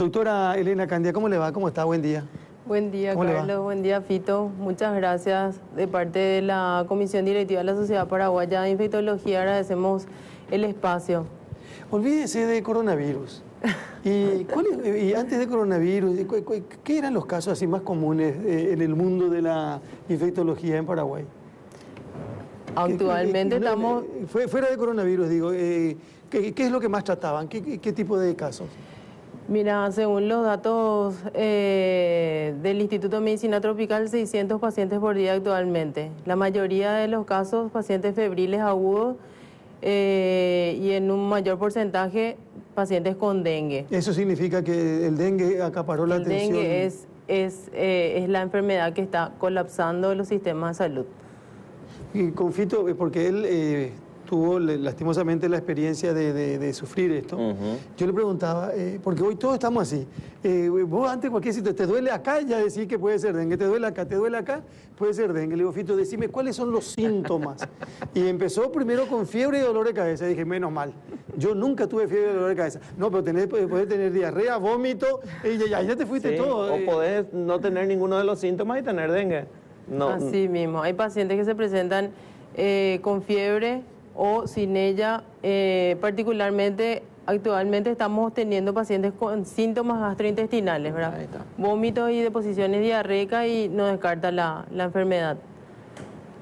Doctora Elena Candia, ¿cómo le va? ¿Cómo está? Buen día. Buen día, Carlos. Buen día, Fito. Muchas gracias. De parte de la Comisión Directiva de la Sociedad Paraguaya de Infectología, agradecemos el espacio. Olvídese de coronavirus. Y antes de coronavirus, ¿qué eran los casos así más comunes en el mundo de la infectología en Paraguay? Actualmente estamos... Fuera de coronavirus, digo, ¿qué es lo que más trataban? ¿Qué tipo de casos? Mira, según los datos del Instituto de Medicina Tropical, 600 pacientes por día actualmente. La mayoría de los casos, pacientes febriles agudos y en un mayor porcentaje, pacientes con dengue. ¿Eso significa que el dengue acaparó la atención? El dengue es la enfermedad que está colapsando los sistemas de salud. Y con Fito, porque él tuvo lastimosamente la experiencia de sufrir esto. Yo le preguntaba, porque hoy todos estamos así. Vos antes cualquier sitio, te duele acá, ya decís que puede ser dengue. Te duele acá, puede ser dengue. Le digo, Fito, decime cuáles son los síntomas. Y empezó primero con fiebre y dolor de cabeza. Dije, menos mal. Yo nunca tuve fiebre y dolor de cabeza. No, pero podés tener diarrea, vómito, y ya te fuiste todo. O podés no tener ninguno de los síntomas y tener dengue. No. Así mismo. Hay pacientes que se presentan con fiebre o sin ella. Particularmente, actualmente estamos teniendo pacientes con síntomas gastrointestinales, ¿verdad? Ahí está. Vómitos y deposiciones diarreicas y no descarta la enfermedad.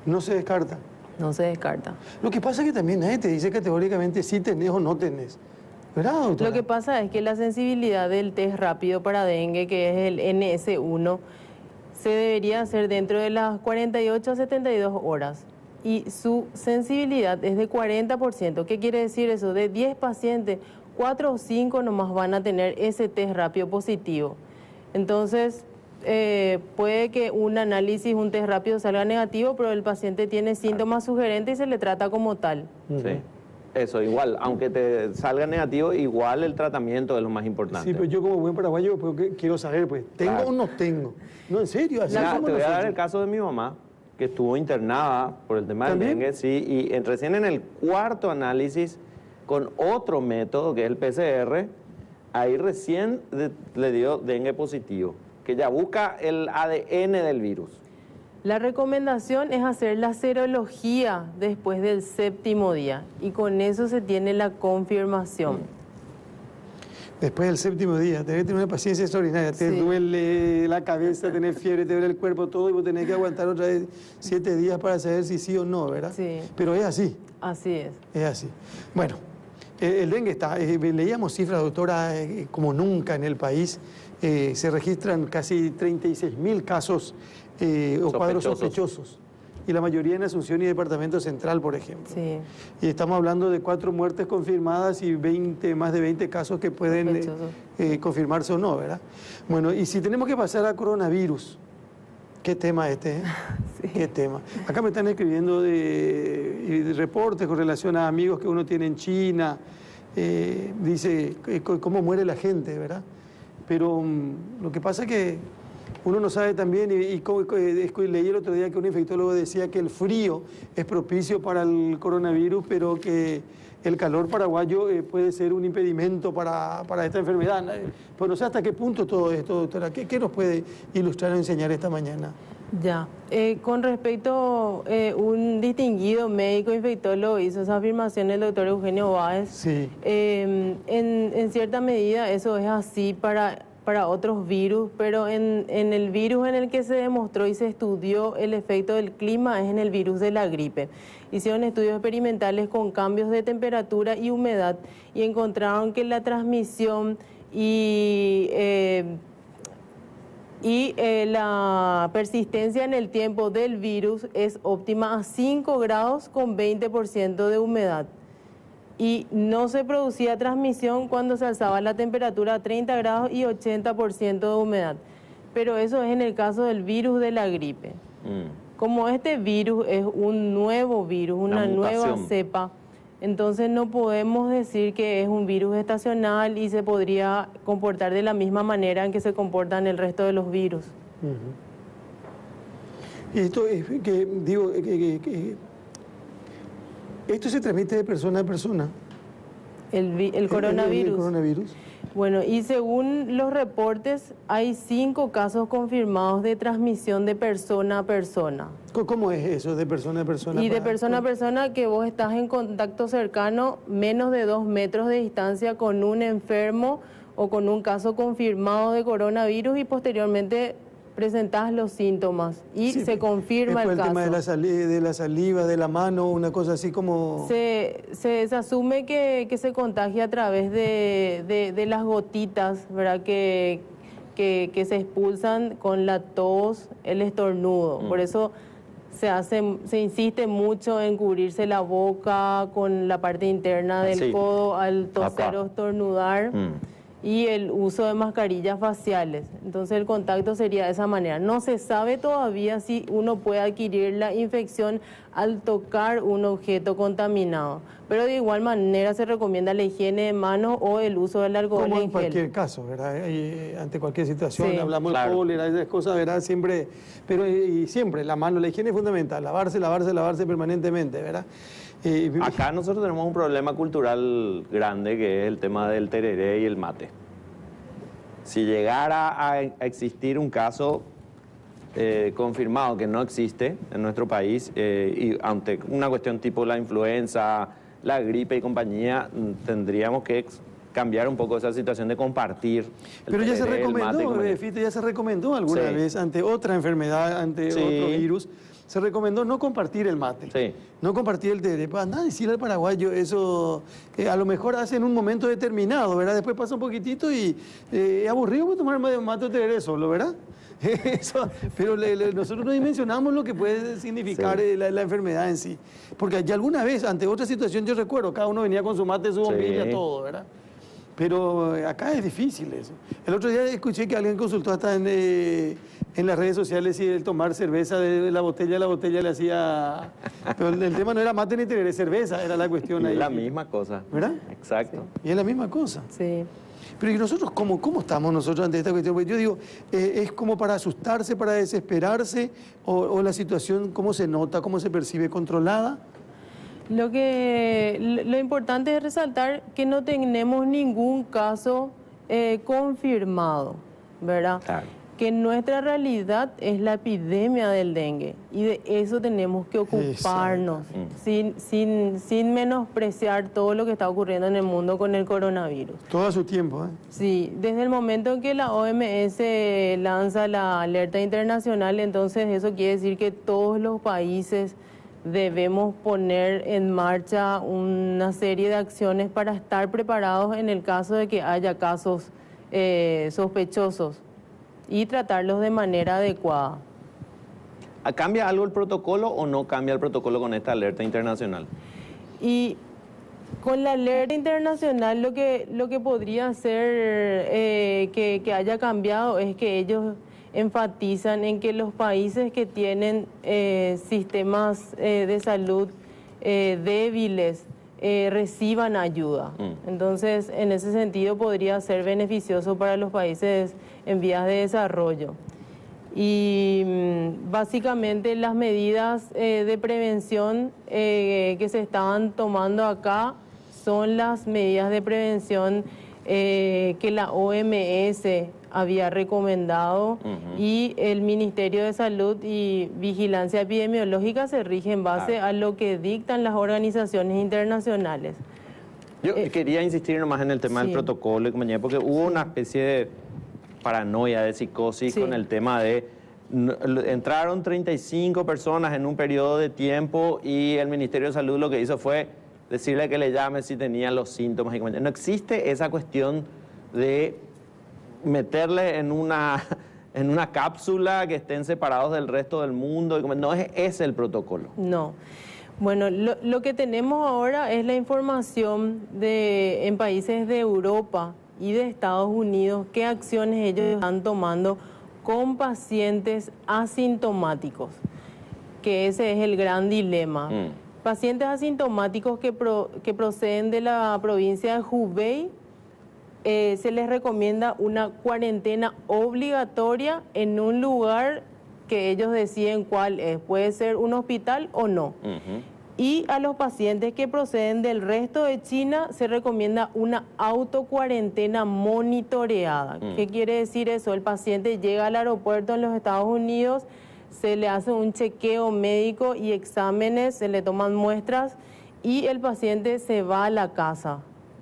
No se descarta. No se descarta. Lo que pasa es que también nadie te dice categóricamente si tenés o no tenés. ¿Verdad, doctora? Lo que pasa es que la sensibilidad del test rápido para dengue, que es el NS1, se debería hacer dentro de las 48 a 72 horas. Y su sensibilidad es de 40%. ¿Qué quiere decir eso? De 10 pacientes, 4 o 5 nomás van a tener ese test rápido positivo. Entonces, puede que un análisis, un test rápido salga negativo, pero el paciente tiene síntomas sugerentes y se le trata como tal. Sí. Eso, igual, aunque te salga negativo, igual el tratamiento es lo más importante. Sí, pero yo como buen paraguayo quiero saber, pues, ¿tengo o no tengo? No, en serio, así Mira, como te voy a dar nosotros. el caso de mi mamá, que estuvo internada por el tema del ¿También? dengue, sí, y recién en el cuarto análisis, con otro método, que es el PCR, ahí recién le dio dengue positivo, que ya busca el ADN del virus. La recomendación es hacer la serología después del 7º día y con eso se tiene la confirmación. Después del 7º día, tenés que tener una paciencia extraordinaria. Te duele la cabeza, tenés fiebre, te duele el cuerpo, todo, y vos tenés que aguantar otra vez 7 días para saber si sí o no, ¿verdad? Sí. Pero es así. Así es. Es así. Bueno, el dengue está. Leíamos cifras, doctora, como nunca en el país. Se registran casi 36.000 casos o cuadros sospechosos. Y la mayoría en Asunción y Departamento Central, por ejemplo. Sí. Y estamos hablando de 4 muertes confirmadas y más de 20 casos que pueden confirmarse o no, ¿verdad? Bueno, y si tenemos que pasar a coronavirus, qué tema este, ¿eh? Sí. Qué tema. Acá me están escribiendo de reportes con relación a amigos que uno tiene en China. Dice cómo muere la gente, ¿verdad? Pero lo que pasa es que uno no sabe también, leí el otro día que un infectólogo decía que el frío es propicio para el coronavirus, pero que el calor paraguayo puede ser un impedimento para esta enfermedad. Pues no sé hasta qué punto todo esto, doctora. ¿Qué nos puede ilustrar o enseñar esta mañana? Ya. Con respecto, un distinguido médico infectólogo hizo esa afirmación, el doctor Eugenio Báez. Sí. En cierta medida eso es así para otros virus, pero en el virus en el que se demostró y se estudió el efecto del clima es en el virus de la gripe. Hicieron estudios experimentales con cambios de temperatura y humedad y encontraron que la transmisión y la persistencia en el tiempo del virus es óptima a 5 grados con 20% de humedad. Y no se producía transmisión cuando se alzaba la temperatura a 30 grados y 80% de humedad. Pero eso es en el caso del virus de la gripe. Como este virus es un nuevo virus, una nueva cepa, entonces no podemos decir que es un virus estacional y se podría comportar de la misma manera en que se comportan el resto de los virus. Y esto es que, digo, ¿esto se transmite de persona a persona? El coronavirus. ¿El coronavirus? Bueno, y según los reportes, hay 5 casos confirmados de transmisión de persona a persona. ¿Cómo es eso de persona a persona? Y de persona a persona que vos estás en contacto cercano, menos de 2 metros de distancia con un enfermo o con un caso confirmado de coronavirus y posteriormente presentás los síntomas y Sí, se confirma el después caso. el tema de la saliva, de la mano, una cosa así como... Se asume que se contagia a través de las gotitas, ¿verdad? Que se expulsan con la tos, el estornudo. Por eso se insiste mucho en cubrirse la boca con la parte interna del Sí. codo al toser Acá. o estornudar. Y el uso de mascarillas faciales. Entonces el contacto sería de esa manera. No se sabe todavía si uno puede adquirir la infección al tocar un objeto contaminado, pero de igual manera se recomienda la higiene de manos o el uso del alcohol Como en en cualquier gel. caso, ¿verdad? Ante cualquier situación, Sí. hablamos Claro. de cólera, esas cosas, ¿verdad? Siempre, pero y siempre, la mano, la higiene es fundamental, lavarse permanentemente, ¿verdad? Acá nosotros tenemos un problema cultural grande que es el tema del tereré y el mate. Si llegara a existir un caso confirmado que no existe en nuestro país, y ante una cuestión tipo la influenza, la gripe y compañía, tendríamos que cambiar un poco esa situación de compartir. Pero ya se tereré, el mate y recomendó, compañía. Fito, ya se recomendó alguna Sí. vez ante otra enfermedad, ante Sí. otro virus, se recomendó no compartir el mate, Sí. no compartir el tereré. Anda a decirle al paraguayo eso, a lo mejor hace en un momento determinado, ¿verdad? Después pasa un poquitito y es aburrido pues, tomar mate o tereré solo, ¿verdad? Eso, pero nosotros no dimensionamos lo que puede significar Sí. la enfermedad en sí. Porque ya alguna vez, ante otra situación, yo recuerdo, cada uno venía con su mate, su bombilla, Sí. todo, ¿verdad? Pero acá es difícil eso. El otro día escuché que alguien consultó hasta en las redes sociales si el tomar cerveza de la botella a la botella le hacía... Pero el tema no era mate ni tereré, cerveza era la cuestión Y ahí. es la misma cosa. ¿Verdad? Exacto. Y es la misma cosa. Sí. Pero ¿y nosotros cómo estamos nosotros ante esta cuestión? Porque yo digo, ¿es como para asustarse, para desesperarse? ¿O la situación, cómo se nota, cómo se percibe, controlada? Lo importante es resaltar que no tenemos ningún caso confirmado, ¿verdad? Claro. Que nuestra realidad es la epidemia del dengue y de eso tenemos que ocuparnos sin menospreciar todo lo que está ocurriendo en el mundo con el coronavirus. Todo a su tiempo, ¿eh? Sí, desde el momento en que la OMS lanza la alerta internacional, entonces eso quiere decir que todos los países debemos poner en marcha una serie de acciones para estar preparados en el caso de que haya casos sospechosos y tratarlos de manera adecuada. ¿Cambia algo el protocolo o no cambia el protocolo con esta alerta internacional? Y con la alerta internacional lo que podría ser que haya cambiado es que ellos enfatizan en que los países que tienen sistemas de salud débiles reciban ayuda. Entonces, en ese sentido podría ser beneficioso para los países en vías de desarrollo. Y básicamente las medidas de prevención que se estaban tomando acá son las medidas de prevención que la OMS había recomendado y el Ministerio de Salud y Vigilancia Epidemiológica se rige en base a lo que dictan las organizaciones internacionales. Yo quería insistir nomás en el tema del protocolo y compañía, porque hubo una especie de paranoia, de psicosis con el tema de... Entraron 35 personas en un periodo de tiempo y el Ministerio de Salud lo que hizo fue decirle que le llame si tenía los síntomas. No existe esa cuestión de meterle en una cápsula que estén separados del resto del mundo. No es ese el protocolo. No. Bueno, lo que tenemos ahora es la información en países de Europa y de Estados Unidos, qué acciones ellos están tomando con pacientes asintomáticos, que ese es el gran dilema. Pacientes asintomáticos que proceden de la provincia de Hubei, se les recomienda una cuarentena obligatoria en un lugar que ellos deciden cuál es. Puede ser un hospital o no. Y a los pacientes que proceden del resto de China se recomienda una autocuarentena monitoreada. ¿Qué quiere decir eso? El paciente llega al aeropuerto en los Estados Unidos, se le hace un chequeo médico y exámenes, se le toman muestras y el paciente se va a la casa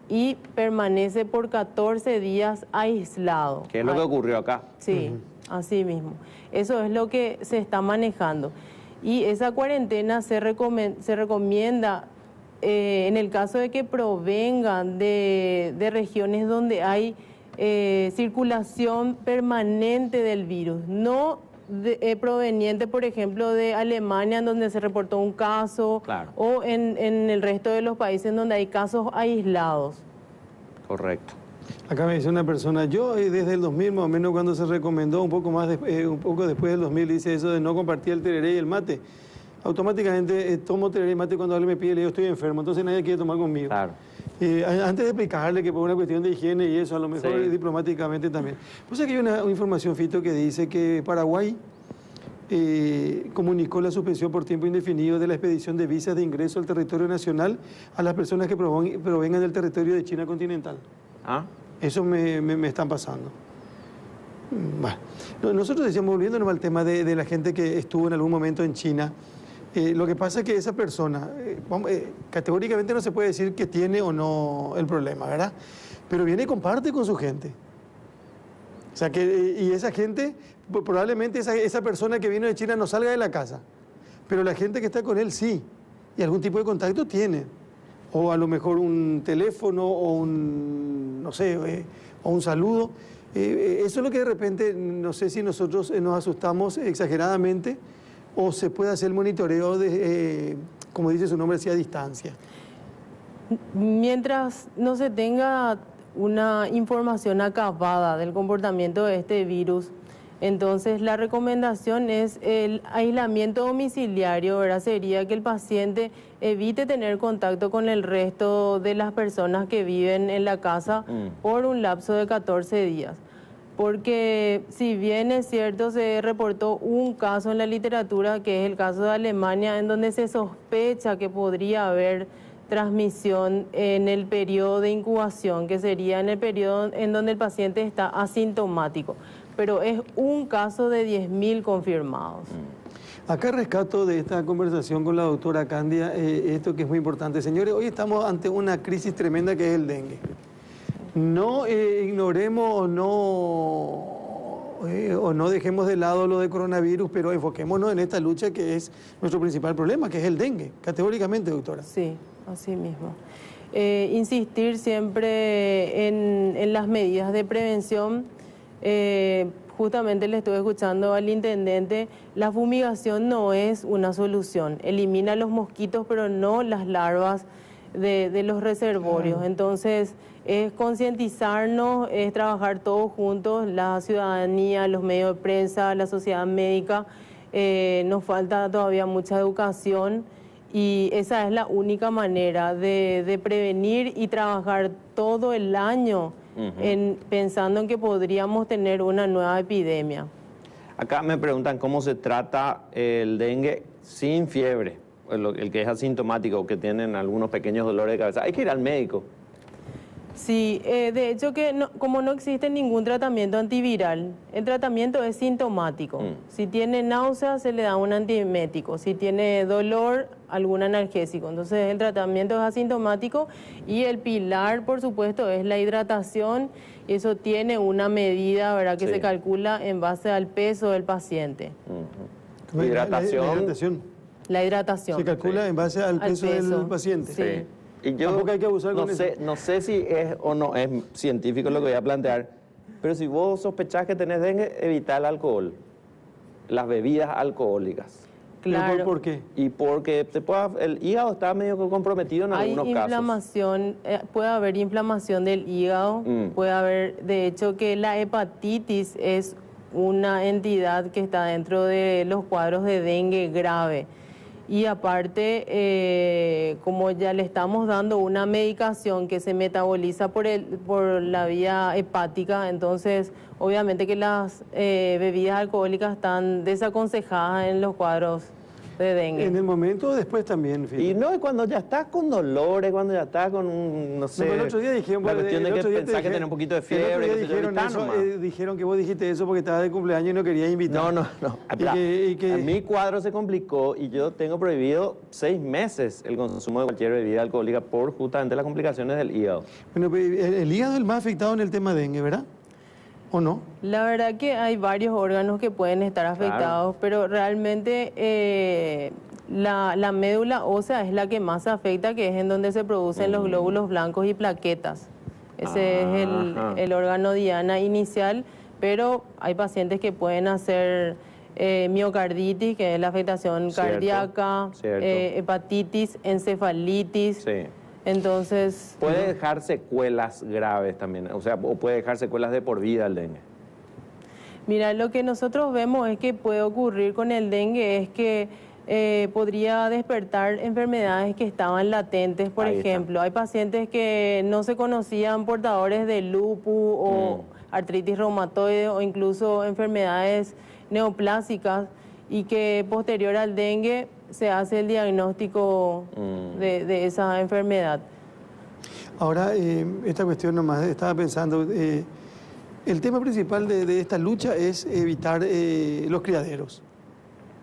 y permanece por 14 días aislado. ¿Qué es lo que ocurrió acá? Sí, así mismo. Eso es lo que se está manejando. Y esa cuarentena se recomienda en el caso de que provengan de regiones donde hay circulación permanente del virus, no proveniente, por ejemplo, de Alemania, en donde se reportó un caso, Claro. o en el resto de los países en donde hay casos aislados. Correcto. Acá me dice una persona, yo desde el 2000 más o menos cuando se recomendó, un poco después del 2000, dice eso de no compartir el tereré y el mate. Automáticamente tomo tereré y mate cuando alguien me pide, le digo estoy enfermo, entonces nadie quiere tomar conmigo. Claro. Antes de explicarle que por una cuestión de higiene y eso, a lo mejor Sí. diplomáticamente también. Pues aquí hay una información, Fito, que dice que Paraguay comunicó la suspensión por tiempo indefinido de la expedición de visas de ingreso al territorio nacional a las personas que provengan del territorio de China continental. ¿Ah? Eso me están pasando. Bueno, nosotros decíamos, volviéndonos al tema de la gente que estuvo en algún momento en China, lo que pasa es que esa persona, categóricamente no se puede decir que tiene o no el problema, ¿verdad? Pero viene y comparte con su gente. O sea, y esa gente, probablemente esa persona que vino de China no salga de la casa, pero la gente que está con él sí, y algún tipo de contacto tiene. O a lo mejor un teléfono o un, no sé, o un saludo. Eso es lo que de repente, no sé si nosotros nos asustamos exageradamente o se puede hacer el monitoreo, como dice su nombre, así a distancia. Mientras no se tenga una información acabada del comportamiento de este virus, entonces la recomendación es el aislamiento domiciliario, ¿verdad? Sería que el paciente evite tener contacto con el resto de las personas que viven en la casa por un lapso de 14 días. Porque si bien es cierto, se reportó un caso en la literatura, que es el caso de Alemania, en donde se sospecha que podría haber transmisión en el periodo de incubación, que sería en el periodo en donde el paciente está asintomático. Pero es un caso de 10.000 confirmados. Acá rescato de esta conversación con la doctora Candia esto que es muy importante. Señores, hoy estamos ante una crisis tremenda que es el dengue. No ignoremos o no dejemos de lado lo de coronavirus, pero enfoquémonos en esta lucha que es nuestro principal problema, que es el dengue, categóricamente, doctora. Sí, así mismo. Insistir siempre en las medidas de prevención. Justamente le estuve escuchando al intendente, la fumigación no es una solución. Elimina los mosquitos, pero no las larvas de los reservorios. Entonces, es concientizarnos, es trabajar todos juntos, la ciudadanía, los medios de prensa, la sociedad médica. Nos falta todavía mucha educación y esa es la única manera de prevenir y trabajar todo el año pensando en que podríamos tener una nueva epidemia. Acá me preguntan cómo se trata el dengue sin fiebre, el que es asintomático, que tienen algunos pequeños dolores de cabeza. Hay que ir al médico. Sí, de hecho que como no existe ningún tratamiento antiviral, el tratamiento es sintomático. Si tiene náuseas, se le da un antiemético. Si tiene dolor, algún analgésico. Entonces el tratamiento es asintomático y el pilar, por supuesto, es la hidratación. Eso tiene una medida, ¿verdad?, que se calcula en base al peso del paciente. La hidratación. La hidratación. Se calcula en base al peso del paciente. Sí. Y yo tampoco hay que abusar con eso. No sé si es o no es científico lo que voy a plantear, pero si vos sospechás que tenés dengue, evita el alcohol, las bebidas alcohólicas. Claro. ¿Por qué? Y porque el hígado está medio comprometido en algunos casos. Inflamación, puede haber inflamación del hígado, puede haber, de hecho, que la hepatitis es una entidad que está dentro de los cuadros de dengue grave. Y aparte, como ya le estamos dando una medicación que se metaboliza por la vía hepática, entonces obviamente que las bebidas alcohólicas están desaconsejadas en los cuadros de dengue. En el momento después también, fíjate. Y no, y cuando ya estás con dolores, cuando ya estás con un, no sé, No, pero el otro día dijeron, la cuestión de el que otro día te pensás que dije- tenés un poquito de el otro fiebre, día qué sé yo, dijeron, y eso, nomás. dijeron que vos dijiste eso porque estabas de cumpleaños y no querías invitar. No. Espera, y que- a mi cuadro se complicó y yo tengo prohibido 6 meses el consumo de cualquier bebida alcohólica por justamente las complicaciones del hígado. Bueno, pero el hígado es el más afectado en el tema dengue, ¿verdad? ¿O no? La verdad que hay varios órganos que pueden estar afectados, pero realmente la médula ósea es la que más afecta, que es en donde se producen los glóbulos blancos y plaquetas. Ese es Ajá. el órgano diana inicial, pero hay pacientes que pueden hacer miocarditis, que es la afectación Cierto, cardíaca, cierto. hepatitis, encefalitis. Sí. Entonces, Puede dejar secuelas graves también, o sea, o puede dejar secuelas de por vida el dengue. mira, lo que nosotros vemos es que puede ocurrir con el dengue es que podría despertar enfermedades que estaban latentes. Por Ahí está. ejemplo, hay pacientes que no se conocían portadores de lupus o artritis reumatoide o incluso enfermedades neoplásicas y que posterior al dengue se hace el diagnóstico de esa enfermedad. Ahora, esta cuestión nomás, estaba pensando, el tema principal de esta lucha es evitar los criaderos,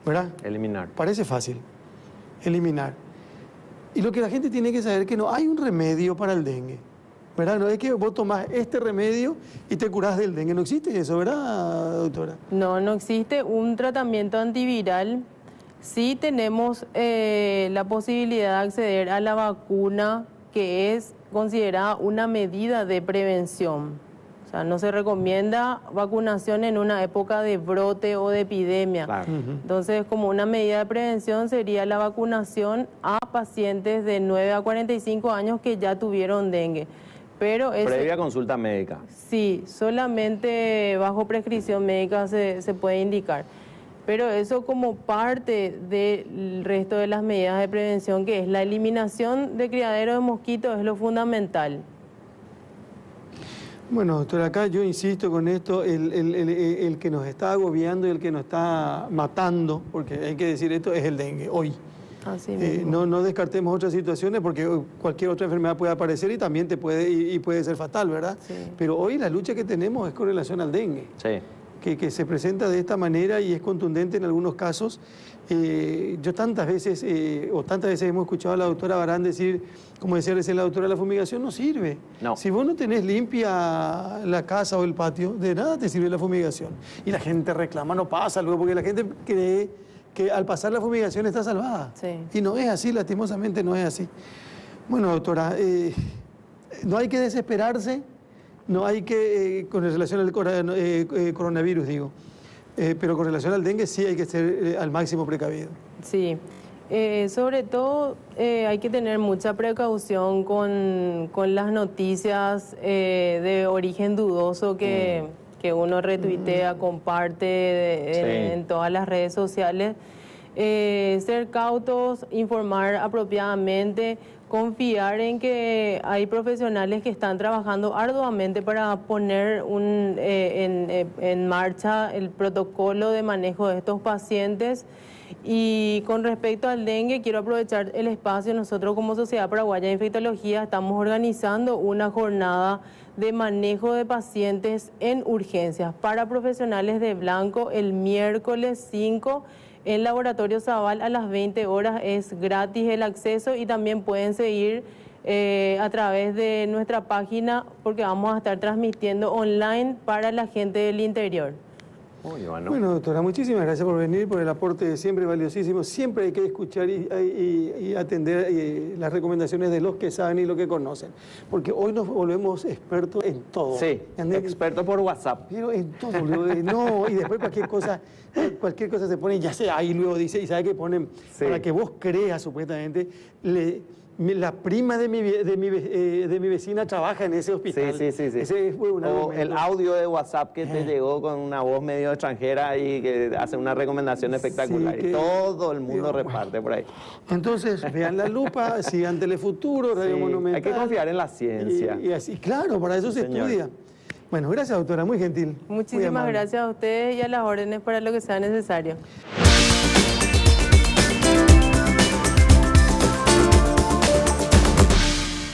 ¿verdad? Eliminar. Parece fácil, eliminar. Y lo que la gente tiene que saber es que no hay un remedio para el dengue, ¿verdad? No es que vos tomás este remedio y te curás del dengue, no existe eso, ¿verdad, doctora? No existe un tratamiento antiviral. Sí tenemos la posibilidad de acceder a la vacuna, que es considerada una medida de prevención. O sea, no se recomienda vacunación en una época de brote o de epidemia. Claro. Entonces, como una medida de prevención sería la vacunación a pacientes de 9 a 45 años que ya tuvieron dengue. Pero Previa consulta médica. sí, solamente bajo prescripción médica se puede indicar. Pero eso como parte del resto de las medidas de prevención, que es la eliminación de criaderos de mosquitos, es lo fundamental. Bueno, doctora, acá yo insisto con esto, el que nos está agobiando y el que nos está matando, porque hay que decir esto, es el dengue, hoy. Así mismo. No descartemos otras situaciones porque cualquier otra enfermedad puede aparecer y también te puede, y puede ser fatal, ¿verdad? Sí. Pero hoy la lucha que tenemos es con relación al dengue, Sí. que se presenta de esta manera y es contundente en algunos casos. Yo tantas veces hemos escuchado a la doctora Barán decir, como decía recién la doctora, la fumigación no sirve. No. Si vos no tenés limpia la casa o el patio, de nada te sirve la fumigación. Y la gente reclama, no pasa luego, porque la gente cree que al pasar la fumigación está salvada. Sí. Y no es así, lastimosamente no es así. Bueno, doctora, no hay que desesperarse, no hay que, con relación al coronavirus, digo, pero con relación al dengue sí hay que ser al máximo precavido. Sí. Sobre todo hay que tener mucha precaución con las noticias de origen dudoso que uno retuitea, comparte en todas las redes sociales. Ser cautos, informar apropiadamente, confiar en que hay profesionales que están trabajando arduamente para poner en marcha el protocolo de manejo de estos pacientes. Y con respecto al dengue, quiero aprovechar el espacio. Nosotros como Sociedad Paraguaya de Infectología estamos organizando una jornada de manejo de pacientes en urgencias para profesionales de blanco el miércoles 5 en Laboratorio Zaval a las 20 horas. Es gratis el acceso y también pueden seguir a través de nuestra página porque vamos a estar transmitiendo online para la gente del interior. Uy, bueno. Bueno, doctora, muchísimas gracias por venir, por el aporte siempre valiosísimo. Siempre hay que escuchar y atender las recomendaciones de los que saben y los que conocen. Porque hoy nos volvemos expertos en todo. Sí, ¿Entendés? experto por WhatsApp. Pero en todo, luego, no, y después cualquier cosa se pone, ya sea, ahí luego dice, y sabe que ponen, Sí. para que vos creas supuestamente, la prima de mi vecina trabaja en ese hospital. Sí. Ese fue un O argumento. el audio de WhatsApp que te llegó con una voz medio extranjera y que hace una recomendación espectacular. que- Y todo el mundo Dios, reparte por ahí. Entonces, vean La Lupa, sigan Telefuturo, Radio Sí, Monumental. hay que confiar en la ciencia. Y así, claro, para eso Sí, se señor. estudia. Bueno, gracias, doctora, muy gentil. muy Muchísimas amable. gracias a ustedes y a las órdenes para lo que sea necesario.